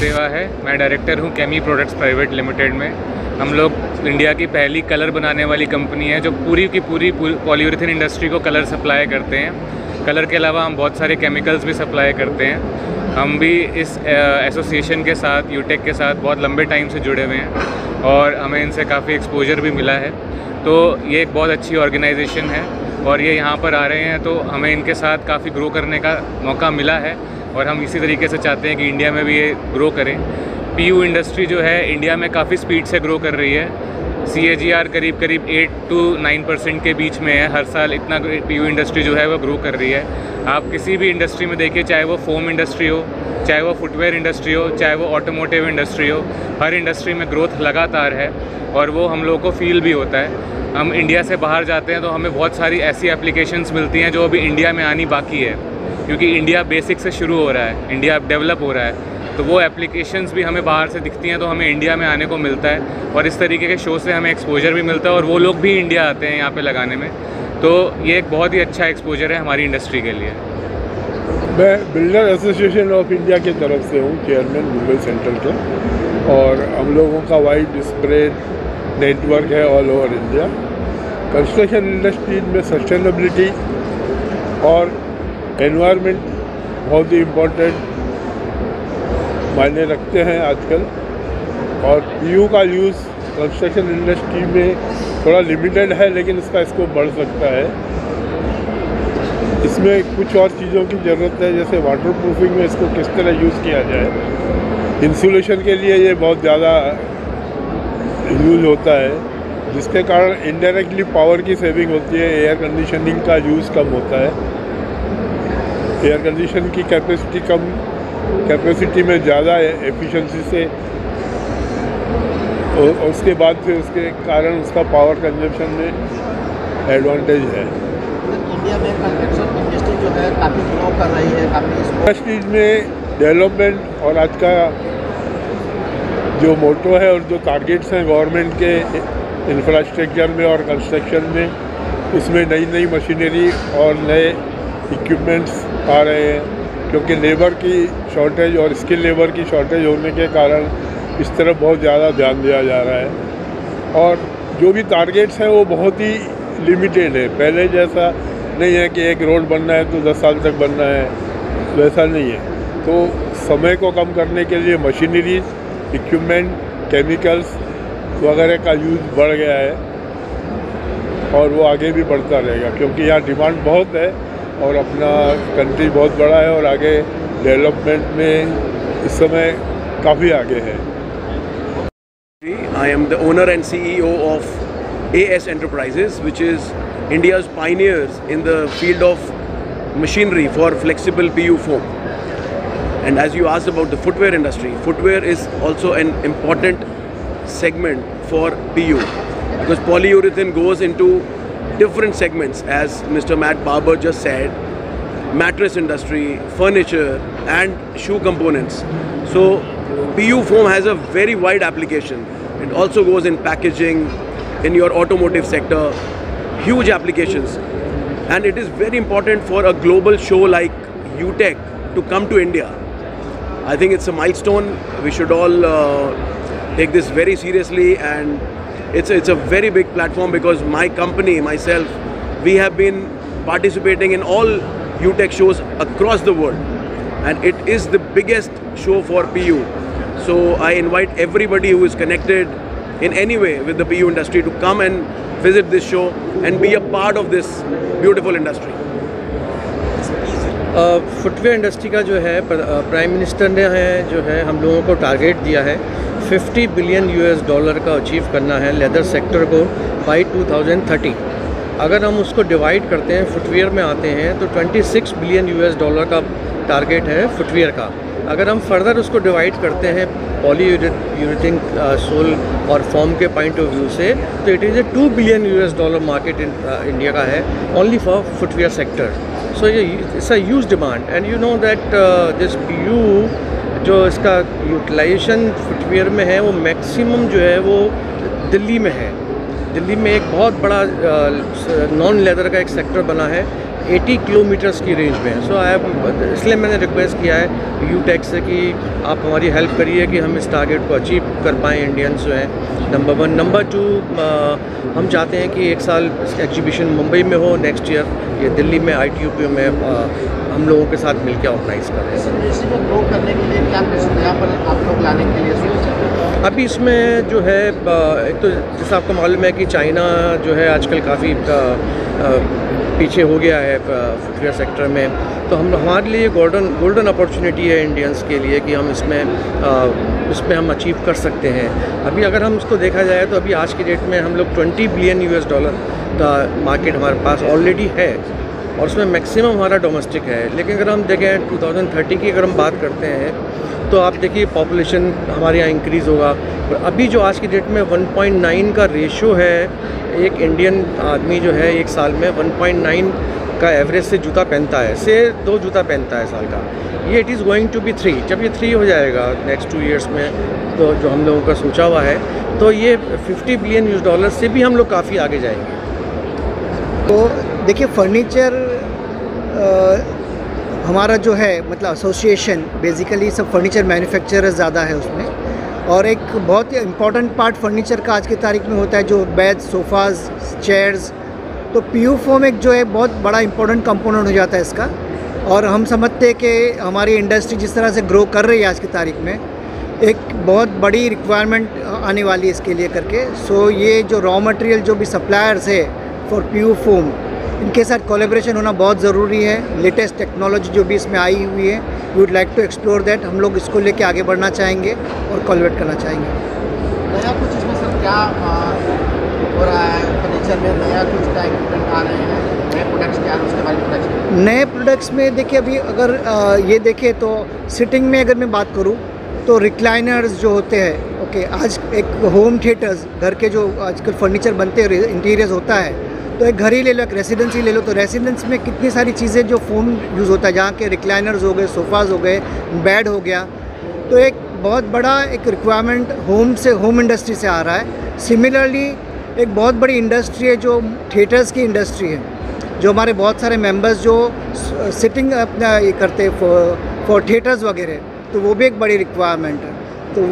सचदेवा है। मैं डायरेक्टर हूँ केमी प्रोडक्ट्स प्राइवेट लिमिटेड में। हम लोग इंडिया की पहली कलर बनाने वाली कंपनी है जो पूरी की पूरी पॉलीयूरेथेन इंडस्ट्री को कलर सप्लाई करते हैं। कलर के अलावा हम बहुत सारे केमिकल्स भी सप्लाई करते हैं। हम भी इस एसोसिएशन के साथ, यूटेक के साथ बहुत लंबे टाइम से जुड़े हुए हैं और हमें इनसे काफ़ी एक्सपोजर भी मिला है। तो ये एक बहुत अच्छी ऑर्गेनाइजेशन है और ये यहाँ पर आ रहे हैं तो हमें इनके साथ काफ़ी ग्रो करने का मौका मिला है और हम इसी तरीके से चाहते हैं कि इंडिया में भी ये ग्रो करें। पीयू इंडस्ट्री जो है इंडिया में काफ़ी स्पीड से ग्रो कर रही है। CAGR करीब 8 to 9% के बीच में है। हर साल इतना पीयू इंडस्ट्री जो है वो ग्रो कर रही है। आप किसी भी इंडस्ट्री में देखिए, चाहे वो फोम इंडस्ट्री हो, चाहे वो फुटवेयर इंडस्ट्री हो, चाहे वो ऑटोमोटिव इंडस्ट्री हो, हर इंडस्ट्री में ग्रोथ लगातार है और वो हम लोगों को फील भी होता है। हम इंडिया से बाहर जाते हैं तो हमें बहुत सारी ऐसी एप्लीकेशंस मिलती हैं जो अभी इंडिया में आनी बाकी है, क्योंकि इंडिया बेसिक से शुरू हो रहा है, इंडिया डेवलप हो रहा है। तो वो एप्लीकेशंस भी हमें बाहर से दिखती हैं तो हमें इंडिया में आने को मिलता है और इस तरीके के शो से हमें एक्सपोजर भी मिलता है और वो लोग भी इंडिया आते हैं यहाँ पे लगाने में। तो ये एक बहुत ही अच्छा एक्सपोजर है हमारी इंडस्ट्री के लिए। मैं बिल्डर एसोसिएशन ऑफ इंडिया की तरफ से हूँ, चेयरमैन मुंबई सेंट्रल के, और हम लोगों का वाइड स्प्रेड नेटवर्क है all over India. Construction industry में सस्टेनेबिलिटी और एनवायरनमेंट बहुत ही इम्पोर्टेंट मायने रखते हैं आजकल, और पीयू का यूज़ कंस्ट्रक्शन इंडस्ट्री में थोड़ा लिमिटेड है, लेकिन इसका स्कोप बढ़ सकता है। इसमें कुछ और चीज़ों की ज़रूरत है, जैसे वाटर प्रूफिंग में इसको किस तरह यूज़ किया जाए। इंसुलेशन के लिए ये बहुत ज़्यादा यूज़ होता है, जिसके कारण इनडायरेक्टली पावर की सेविंग होती है। एयर कंडीशनिंग का यूज़ कम होता है, एयर कंडीशन की कैपेसिटी में ज़्यादा एफिशिएंसी से, और उसके बाद फिर उसके कारण उसका पावर कंजप्शन में एडवांटेज है। इंडिया में कंस्ट्रक्शन इंडस्ट्री जो है काफ़ी ग्रो कर रही है, काफ़ी इंडस्ट्रीज में डेवलपमेंट और आज का जो मोटो है और जो टारगेट्स हैं गवर्नमेंट के इंफ्रास्ट्रक्चर में और कंस्ट्रक्शन में, उसमें नई नई मशीनरी और नए इक्विपमेंट्स आ रहे हैं, क्योंकि लेबर की शॉर्टेज और स्किल लेबर की शॉर्टेज होने के कारण इस तरफ बहुत ज़्यादा ध्यान दिया जा रहा है। और जो भी टारगेट्स हैं वो बहुत ही लिमिटेड है। पहले जैसा नहीं है कि एक रोड बनना है तो 10 साल तक बनना है, वैसा नहीं है। तो समय को कम करने के लिए मशीनरीज, इक्विपमेंट, केमिकल्स वगैरह का यूज़ बढ़ गया है और वो आगे भी बढ़ता रहेगा, क्योंकि यहाँ डिमांड बहुत है और अपना कंट्री बहुत बड़ा है और आगे डेवलपमेंट में इस समय काफ़ी आगे है। I am the owner and CEO of AS Enterprises, which is India's pioneers in the field of machinery for flexible PU foam. And as you asked about the footwear industry, footwear is also an important segment for PU, because polyurethane goes into different segments, as Mr. Matt Barber just said: mattress industry, furniture and shoe components. So PU foam has a very wide application. It also goes in packaging, in your automotive sector, huge applications. And it is very important for a global show like UTech to come to India. I think it's a milestone. We should all take this very seriously, and it's a very big platform, because my company, myself, we have been participating in all UTech shows across the world, and it is the biggest show for PU. So I invite everybody who is connected in any way with the PU industry to come and visit this show and be a part of this beautiful industry. Footwear industry का जो है prime minister ने जो है हम लोगों को target दिया है $50 बिलियन का अचीव करना है लेदर सेक्टर को बाय 2030। अगर हम उसको डिवाइड करते हैं, फुटवेयर में आते हैं, तो $26 बिलियन का टारगेट है फुटवेयर का। अगर हम फर्दर उसको डिवाइड करते हैं पॉलीयूरेथेन, सोल और फॉर्म के पॉइंट ऑफ व्यू से, तो it is a $2 billion market India का है ओनली फॉर फुटवेयर सेक्टर। सो ये it's a huge demand, and you know that this PU जो इसका यूटिलाइजेशन फुटवेयर में है वो मैक्सिमम जो है वो दिल्ली में है। दिल्ली में एक बहुत बड़ा नॉन लेदर का एक सेक्टर बना है 80 किलोमीटर्स की रेंज में। सो इसलिए मैंने रिक्वेस्ट किया है यूटेक से कि आप हमारी हेल्प करिए कि हम इस टारगेट को अचीव कर पाएँ इंडियंस जो हैं, नंबर 1। नंबर 2, हम चाहते हैं कि एक साल एग्जीबिशन मुंबई में हो, नेक्स्ट ईयर ये दिल्ली में ITUP में हम लोगों के साथ मिलकर ऑर्गेनाइज़ कर रहे हैं। इसी में ग्रो करने के लिए क्या यहाँ पर आप लोग लाने के लिए सोच? अभी इसमें जो है एक तो जैसा आपको मालूम है कि चाइना जो है आजकल काफ़ी पीछे हो गया है फुटवेयर सेक्टर में, तो हमारे लिए गोल्डन अपॉर्चुनिटी है इंडियंस के लिए कि हम इसमें हम अचीव कर सकते हैं। अभी अगर हम इसको देखा जाए तो अभी आज की डेट में हम लोग $20 बिलियन का मार्केट हमारे पास ऑलरेडी है और उसमें मैक्सिमम हमारा डोमेस्टिक है। लेकिन अगर हम देखें 2030 की अगर हम बात करते हैं तो आप देखिए पॉपुलेशन हमारे यहाँ इंक्रीज़ होगा। अभी जो आज की डेट में 1.9 का रेशो है, एक इंडियन आदमी जो है एक साल में 1.9 का एवरेज से जूता पहनता है, से 2 जूता पहनता है साल का। ये it is going to be 3। जब ये 3 हो जाएगा नेक्स्ट 2 ईयर्स में, तो जो हम लोगों का सोचा हुआ है, तो ये $50 बिलियन से भी हम लोग काफ़ी आगे जाएंगे। तो देखिए फर्नीचर हमारा जो है मतलब एसोसिएशन बेसिकली सब फर्नीचर मैन्युफैक्चरर्स ज़्यादा है उसमें, और एक बहुत ही इम्पॉर्टेंट पार्ट फर्नीचर का आज की तारीख में होता है जो बेड, सोफ़ाज़, चेयर्स। तो PU फोम एक जो है बहुत बड़ा इम्पोर्टेंट कंपोनेंट हो जाता है इसका। और हम समझते हैं कि हमारी इंडस्ट्री जिस तरह से ग्रो कर रही है आज की तारीख में, एक बहुत बड़ी रिक्वायरमेंट आने वाली है इसके लिए करके। सो ये जो रॉ मटेरियल जो भी सप्लायर्स है फॉर PU फोम, इनके साथ कोलैबोरेशन होना बहुत ज़रूरी है। लेटेस्ट टेक्नोलॉजी जो भी इसमें आई हुई है, we would like to explore that. हम लोग इसको लेके आगे बढ़ना चाहेंगे और कोलैबोरेट करना चाहेंगे। नया कुछ इसमें सर क्या हो रहा है फर्नीचर में? नया कुछ इक्विपमेंट आ रहे हैं, नए प्रोडक्ट्स क्या है उसके बारे में प्रोडक्ट्स? नए प्रोडक्ट्स में देखिए अभी अगर ये देखें तो सिटिंग में अगर मैं बात करूँ तो रिक्लाइनर्स जो होते हैं, ओके, आज एक होम थिएटर्स, घर के जो आजकल फर्नीचर बनते हैं, इंटीरियर्स होता है, तो एक घर ही ले लो, एक रेसिडेंस ही ले लो, तो रेसिडेंस में कितनी सारी चीज़ें जो फोम यूज़ होता है, जहाँ के रिक्लाइनर्स हो गए, सोफ़ाज़ हो गए, बेड हो गया। तो एक बहुत बड़ा एक रिक्वायरमेंट होम इंडस्ट्री से आ रहा है। सिमिलरली एक बहुत बड़ी इंडस्ट्री है जो थिएटर्स की इंडस्ट्री है, जो हमारे बहुत सारे मेंबर्स जो सिटिंग अपना ये करते हैं फॉर थिएटर्स वगैरह, तो वो भी एक बड़ी रिक्वायरमेंट है। तो